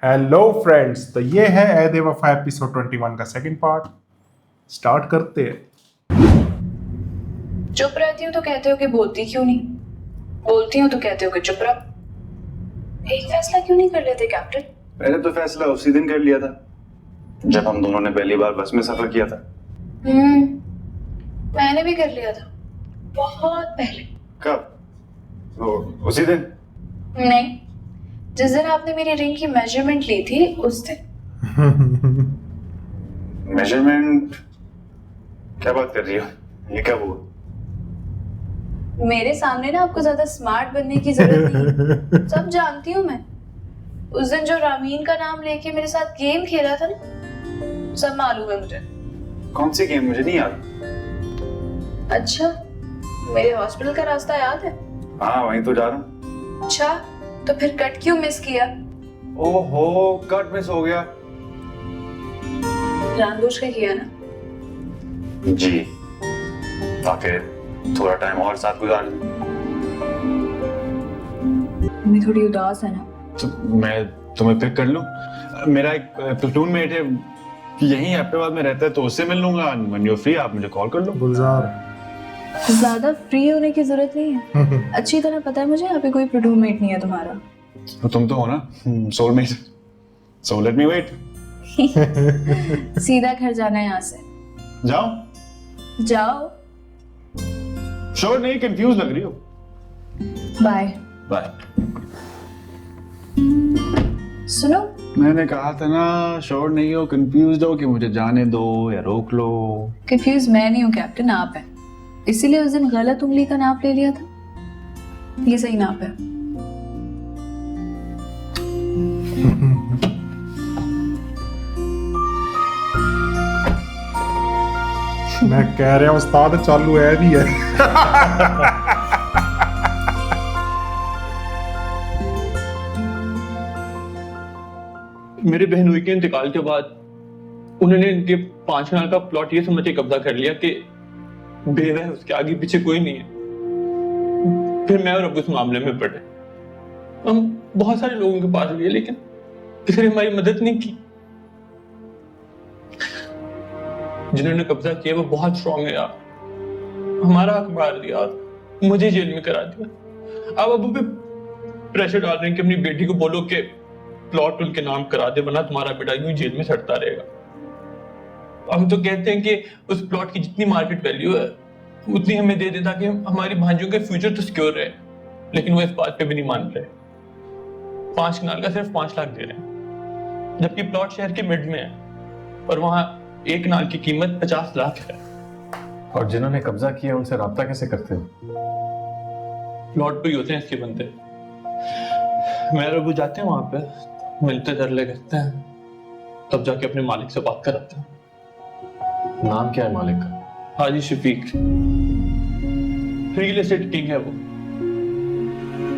Hello friends, तो ये है ऐद वफा एपिसोड 21 का सेकंड पार्ट। स्टार्ट करते हैं। चुप रहती हूँ तो कहते हो कि बोलती क्यों नहीं, बोलती हूँ तो कहते हो कि चुप रहो। एक फैसला क्यों नहीं कर लेते कैप्टन? मैंने तो फैसला उसी दिन कर लिया था जब हम दोनों ने पहली बार बस में सफर किया था। मैंने भी कर लिया था बहुत पहले। कब? उसी दिन? नहीं, जिस दिन आपने मेरी रिंग की मेजरमेंट ली थी उस दिन। मेजरमेंट? क्या बात कर रही हो? ये कब हुआ? मेरे सामने ना आपको ज्यादा स्मार्ट बनने की जरूरत नहीं है। सब जानती हूँ मैं। उस दिन जो रामीन का नाम लेके मेरे साथ गेम खेला था ना, सब मालूम है मुझे। कौन सी गेम? मुझे नहीं याद। अच्छा, मेरे हॉस्पिटल का रास्ता याद है? हाँ, वहीं तो जा रहा हूँ। अच्छा, तो फिर कट क्यों मिस किया? ओहो, कट मिस हो गया। जानबूझ के किया ना? जी, ताकि थोड़ा टाइम और साथ गुजार लें। मैं थोड़ी उदास है ना। तो मैं तुम्हें पिक कर लूं? मेरा एक प्लेटून मेट है, यहीं हैदराबाद में रहता है, तो उससे मिल लूंगा। व्हेन यू फ्री आप मुझे कॉल कर लो। गुलजार। ज्यादा फ्री होने की जरूरत नहीं है। अच्छी तरह पता है मुझे यहाँ पे कोई रूममेट नहीं है तुम्हारा। तो तुम तो हो ना soulmate, so let me wait. सीधा घर जाना है यहाँ से। जाओ जाओ। श्योर नहीं? कंफ्यूज लग रही हो। बाय। बाय। सुनो, मैंने कहा था ना, श्योर नहीं हो, कंफ्यूज हो कि मुझे जाने दो या रोक लो। कंफ्यूज मैं नहीं हूँ कैप्टन, आप है। इसीलिए उस दिन गलत उंगली का नाप ले लिया था। ये सही नाप है। मैं कह रहा हूँ उस्ताद चालू है भी है। मेरी बहनोई के इंतकाल के बाद उन्होंने इनके 5 साल का प्लॉट ये समझ के कब्जा कर लिया कि बेवा है, उसके आगे पीछे कोई नहीं है। फिर मैं और अब्बू इस मामले में पड़े। हम बहुत सारे लोगों के पास गए, लेकिन किसी ने हमारी मदद नहीं की। जिन्होंने कब्जा किया वो बहुत स्ट्रांग है यार। हमारा हक मार दिया, मुझे जेल में करा दिया। अब अब्बू पे प्रेशर डाल रहे हैं कि अपनी बेटी को बोलो कि प्लॉट उनके नाम करा दे, वरना तुम्हारा बेटा यूं जेल में सड़ता रहेगा। हम तो कहते हैं कि उस प्लॉट की जितनी मार्केट वैल्यू है उतनी हमें दे दे, ताकि हमारी भांजियों का फ्यूचर तो सिक्योर रहे। लेकिन वो इस बात पे भी नहीं मान रहे। 5 कनाल का सिर्फ 5 लाख दे रहे हैं, जबकि प्लॉट शहर के मिड में है और वहां 1 कनाल की कीमत 50 लाख है। और जिन्होंने कब्जा किया उनसे राब्ता कैसे करते हो? प्लॉट पे ही होते हैं इसके बंदे। मैं और अब्बू जाते हैं वहां पे, मिलते धरले करते हैं, तब जाके अपने मालिक से बात कराते हैं। नाम क्या है मालिक का? हाजी शफीक, रियल एस्टेट किंग है वो।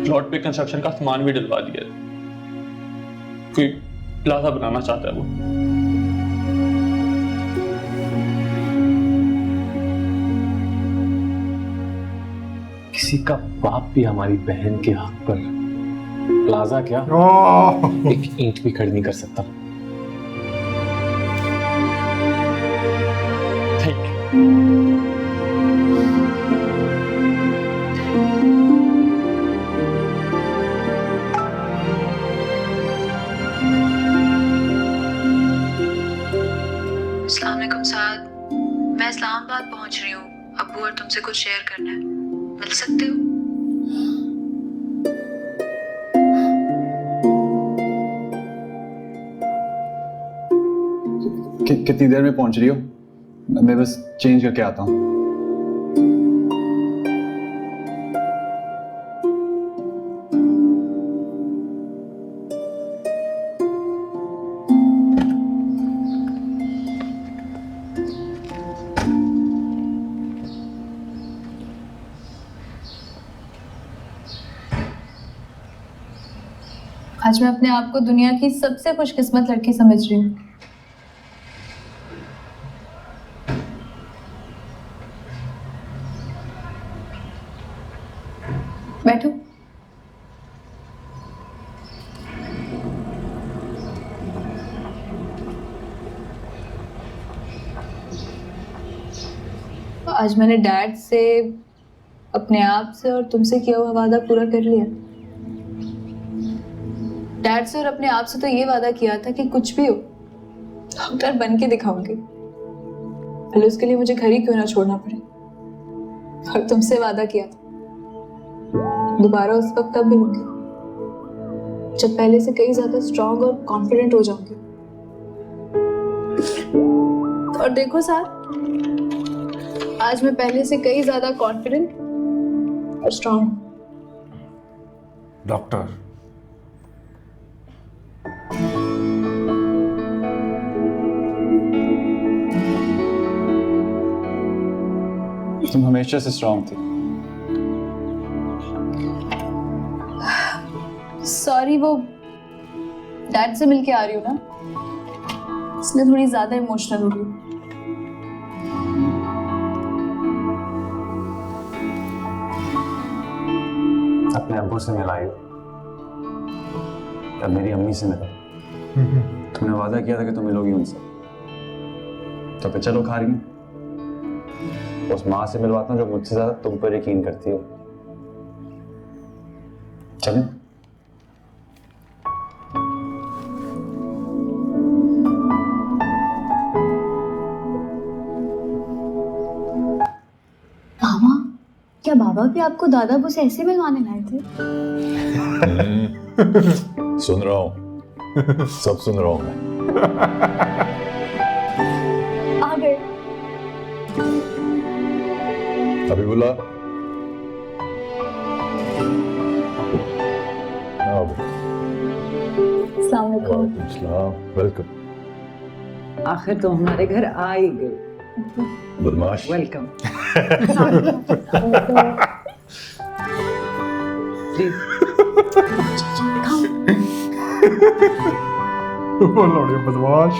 प्लॉट पे कंस्ट्रक्शन का सामान भी डलवा दिया है। कोई प्लाजा बनाना चाहता है वो। किसी का बाप भी हमारी बहन के हक पर प्लाजा क्या, ओह, एक ईंट भी खड़ी नहीं कर सकता। Thank you. अस्सलाम वालेकुम साद, मैं इस्लामाबाद पहुंच रही हूँ। अब्बू और तुमसे कुछ शेयर करना है, मिल सकते हो? कितनी देर में पहुंच रही हो? मैं बस चेंज करके आता हूँ। आज मैं अपने आप को दुनिया की सबसे खुशकिस्मत लड़की समझ रही हूँ। बैठो। आज मैंने डैड से, अपने आप से और तुमसे किया हुआ वादा पूरा कर लिया। डैड से और अपने आप से तो ये वादा किया था कि कुछ भी हो डॉक्टर बन के दिखाऊंगी, भले उसके लिए मुझे घर ही क्यों ना छोड़ना पड़े। और तुमसे वादा किया था दोबारा उस वक्त तब मिलूंगी जब पहले से कई ज्यादा स्ट्रांग और कॉन्फिडेंट हो जाऊंगी। और देखो सर, आज मैं पहले से कई ज्यादा कॉन्फिडेंट और स्ट्रांग हूं। डॉक्टर, तुम हमेशा से स्ट्रांग थी। सॉरी, वो डैड से मिलके आ रही हूँ ना, इसलिए थोड़ी ज्यादा इमोशनल हो रही हूँ। अपने अब्बू से मिलाई, अब मेरी अम्मी से मिलो। तुमने वादा किया था कि तुम मिलोगी उनसे, तो फिर चलो खा रही हूँ। उस माँ से मिलवाता हूँ जो मुझसे ज्यादा तुम पर यकीन करती हो। चलें? मामा, क्या बाबा भी आपको दादा अब्बू से ऐसे मिलवाने लाए थे? सुन रहा हूँ, सब सुन रहा हूँ मैं। आ गए। अभी बोला अस्सलाम वालेकुम। वेलकम। आखिर तो हमारे घर आ ही गए। बदमाश। वेलकम। प्लीज वो लौड़े बदमाश।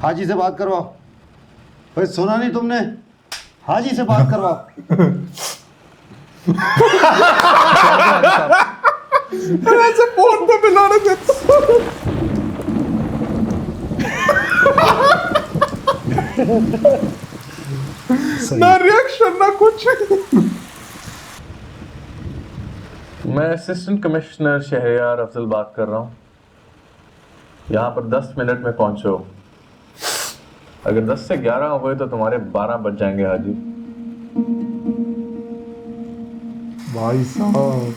हाजी से बात करवाओ। भाई सुना नहीं तुमने? हाजी से बात करवाओ। ऐसे फोन पे मिलाने देते ना रिएक्शन ना कुछ। मैं असिस्टेंट कमिश्नर शहरयार अफजल बात कर रहा हूँ। यहाँ पर 10 मिनट में पहुंचो। अगर 10 से 11 हुए तो तुम्हारे 12 बज जाएंगे हाजी। भाई साहब,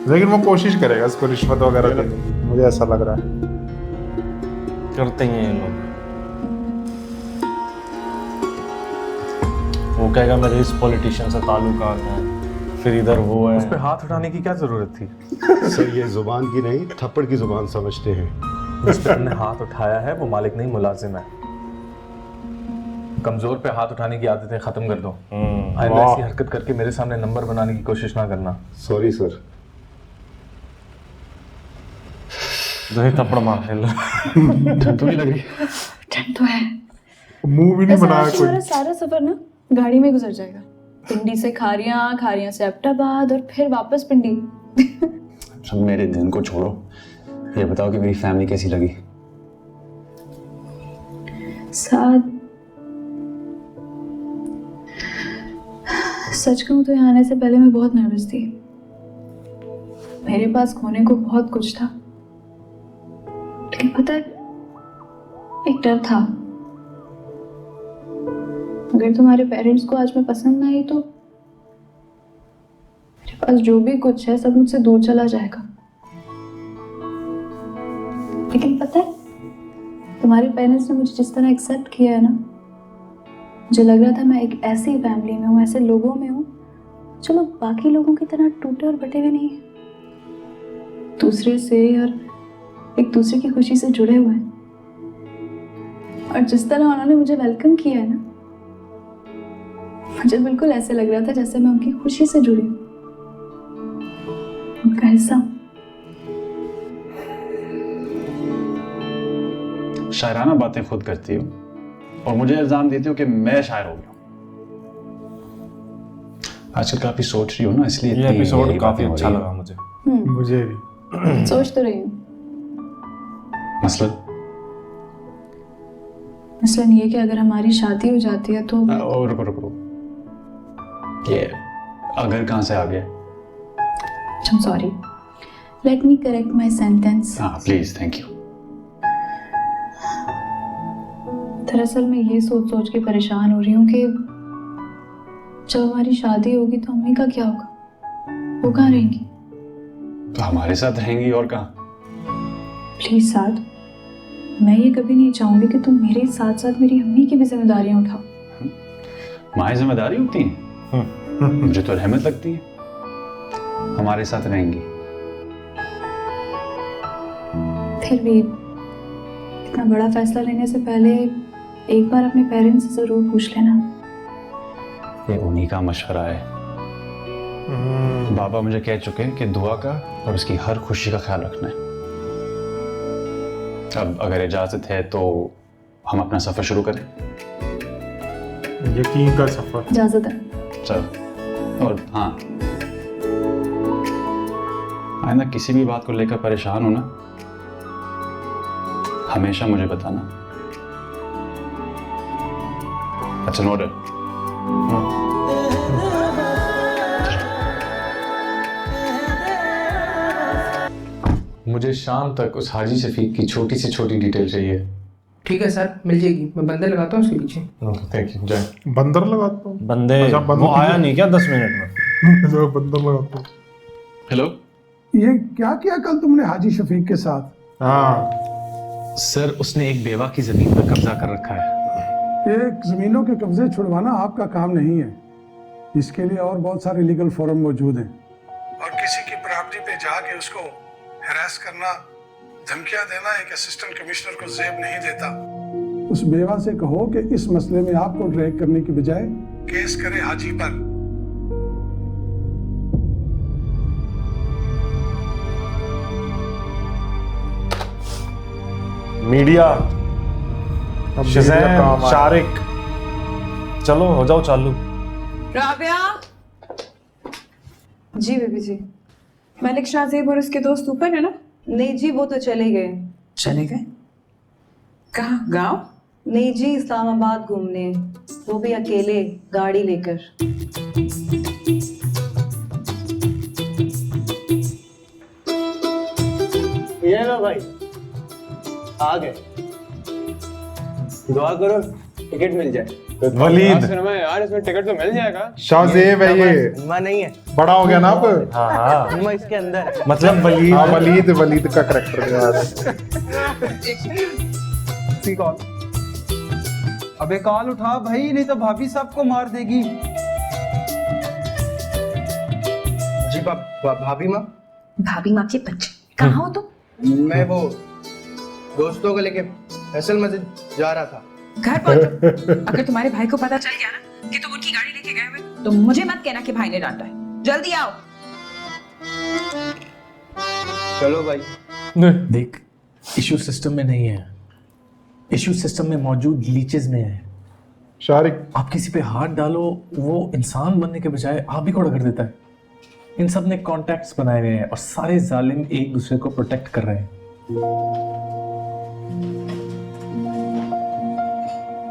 लेकिन वो कोशिश करेगा इसको रिश्वत वगैरह देने की, मुझे ऐसा लग रहा है। करते ही हैं ये लोग। वो कहेगा मेरे इस पॉलिटिशियन से ताल्लुकात हैं, फिर इधर वो है। उस पे हाथ उठाने की क्या जरूरत थी? सर ये जुबान की नहीं, थप्पड़ की जुबान समझते हैं। जिस पे तुमने हाथ उठाया है वो मालिक नहीं मुलाजिम है। कमजोर पे हाथ उठाने की आदतें खत्म कर दो। आइंदा ऐसी हरकत करके मेरे सामने नंबर बनाने की कोशिश ना करना। Sorry sir. थप्पड़ मार ठंड तो नहीं लग रही? ठंड तो है। मुंह भी नहीं वैसे बनाया आज कोई। हमारा सारा सफर ना गाड़ी में गुजर जाएगा। पिंडी से खारियां, खारियां से एबटाबाद और फिर वापस पिंडी। सब मेरे दिन को छोड़ो, ये बताओ कि मेरी फैमिली कैसी लगी? साथ सच कहूं तो यहाँ आने से पहले मैं बहुत नर्वस थी। मेरे पास खोने को बहुत कुछ था, लेकिन पता है एक डर था। अगर तुम्हारे पेरेंट्स को आज मैं पसंद ना आई तो मेरे पास जो भी कुछ है सब मुझसे दूर चला जाएगा। लेकिन पता है तुम्हारे पेरेंट्स ने मुझे जिस तरह एक्सेप्ट किया है ना, मुझे लग रहा था मैं एक ऐसी फैमिली में हूँ, ऐसे लोगों में हूँ जो लोग बाकी लोगों की तरह टूटे और बटे हुए नहीं है, दूसरे से और एक दूसरे की खुशी से जुड़े हुए हैं। और जिस तरह उन्होंने मुझे वेलकम किया है ना, मुझे बिल्कुल ऐसे लग रहा था जैसे मैं उनकी खुशी से जुड़ी हूँ, उनका हिस्सा हूँ। शायराना बातें खुद करती हो और मुझे इल्जाम देती हो कि मैं शायर हो गया हूं। आजकल काफी सोच रही हो ना, इसलिए ये इतनी एपिसोड यही काफी बातें हो अच्छा रही है। लगा मुझे। मुझे भी। सोच तो रही हूँ। मसलन ये कि अगर हमारी शादी हो जाती है तो और रुको ये अगर कहाँ से आ गया? I'm sorry. Let me correct my sentence. हाँ प्लीज, थैंक यू। दरअसल मैं ये सोच सोच के परेशान हो रही हूँ कि जब हमारी शादी होगी तो अम्मी का क्या होगा? वो कहाँ रहेंगी? तो हमारे साथ रहेंगी और कहाँ? प्लीज साथ, मैं ये कभी नहीं चाहूंगी कि तुम मेरे साथ साथ मेरी अम्मी की भी जिम्मेदारियां उठाओ। माँ जिम्मेदारी होती है, मुझे तो रहमत लगती है। हमारे साथ रहेंगी। फिर भी इतना बड़ा फैसला लेने से पहले एक बार अपने पेरेंट्स से जरूर पूछ लेना। ये उन्हीं का मशवरा है। बाबा मुझे कह चुके हैं कि दुआ का और उसकी हर खुशी का ख्याल रखना है। अब अगर इजाजत है तो हम अपना सफर शुरू करें। यकीन का सफर। इजाजत है। चलो। और हाँ, आइंदा किसी भी बात को लेकर परेशान हो ना, हमेशा मुझे बताना। अच्छा नोट। मुझे शाम तक उस हाजी शफीक की छोटी से छोटी डिटेल चाहिए। ठीक है सर, मिल जाएगी। मैं बंदे लगाता हूँ उसके पीछे। Thank you. जय। बंदर लगाता हूँ। बंदे अच्छा, वो आया नहीं क्या 10 मिनट में? बंदर लगाता हूँ। हेलो। ये क्या किया कल तुमने हाजी शफीक के साथ? हाँ सर, उसने एक बेवा की जमीन पर कब्जा कर रखा है। एक जमीनों के कब्जे छुड़वाना आपका काम नहीं है। इसके लिए और बहुत सारे लीगल फोरम मौजूद हैं। और किसी की प्रॉपर्टी पे जाके उसको हैरेस करना, धमकियां देना एक असिस्टेंट कमिश्नर को जेब नहीं देता। उस बेवा से कहो कि इस मसले में आपको ड्रैग करने की बजाय केस करे हाजी पर। मीडिया, अब शज़ैम, मीडिया काम आया। शारिक, चलो हो जाओ चालू। राबिया। जी बेबी जी। मलिक शाहजेब और उसके दोस्त ऊपर है ना? नहीं जी, वो तो चले गए। चले गए? कहाँ? गांव? नहीं जी, इस्लामाबाद घूमने, वो भी अकेले गाड़ी लेकर। ये लो भाई, आ गए। दुआ करो टिकट मिल जाए। वलीद यार इसमें टिकट तो मिल जाएगा। शाहजेब है ये। अम्मा नहीं है, बड़ा हो गया ना अब। हाँ हाँ, अम्मा इसके अंदर है। मतलब वलीद। हाँ वलीद का करेक्टर याद है। कॉल। अबे कॉल उठा भाई, नहीं तो भाभी साहब को मार देगी। जी भाभी माँ। भाभी माँ के बच्चे, कहाँ हो तुम? मैं वो दोस्तों को लेके फैसल मस्जिद जा रहा था। घर पहुंचो। अगर तुम्हारे भाई को पता चल गया ना कि तुम उनकी गाड़ी लेके गए हुए, तो मुझे मत कहना कि भाई ने डांटा है। जल्दी आओ। चलो भाई। देख, इशू सिस्टम में नहीं है, इशू सिस्टम में मौजूद लीचेस में है। शारिक, आप किसी पे हाथ डालो, वो इंसान बनने के बजाय आप ही को रगड़ देता है। इन सब ने कॉन्टैक्ट्स बनाए हुए हैं और सारे जालिम एक दूसरे को प्रोटेक्ट कर रहे हैं।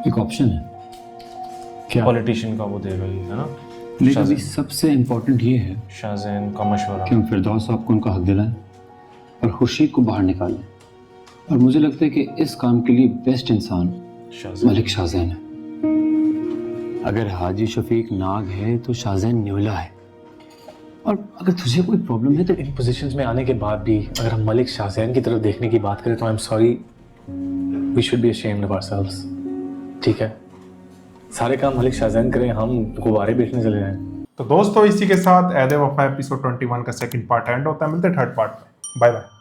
एक ऑप्शन है क्या? पॉलिटिशियन का वो दे रही है ना। लेकिन अभी सबसे इम्पोर्टेंट ये है शाहजैन का मशवरा कि हम फिरदौस साहब को उनका हक दिलाएं और खुर्शीद को बाहर निकालें। और मुझे लगता है कि इस काम के लिए बेस्ट इंसान मलिक शाहजैन है। अगर हाजी शफीक नाग है तो शाहजैन न्यूला है। और अगर तुझे कोई प्रॉब्लम है तो इन पोजीशंस में आने के बाद भी अगर हम मलिक शाहजैन की तरफ देखने की बात करें तो I am sorry, we should be ashamed of ourselves. ठीक है, सारे काम मलिक शाहजैन करें, हम गुब्बारे बेचने चले जाएं। तो दोस्तों इसी के साथ ऐदे वफा एपिसोड 21 का सेकंड पार्ट एंड होता है। मिलते हैं थर्ड पार्ट में। Bye bye.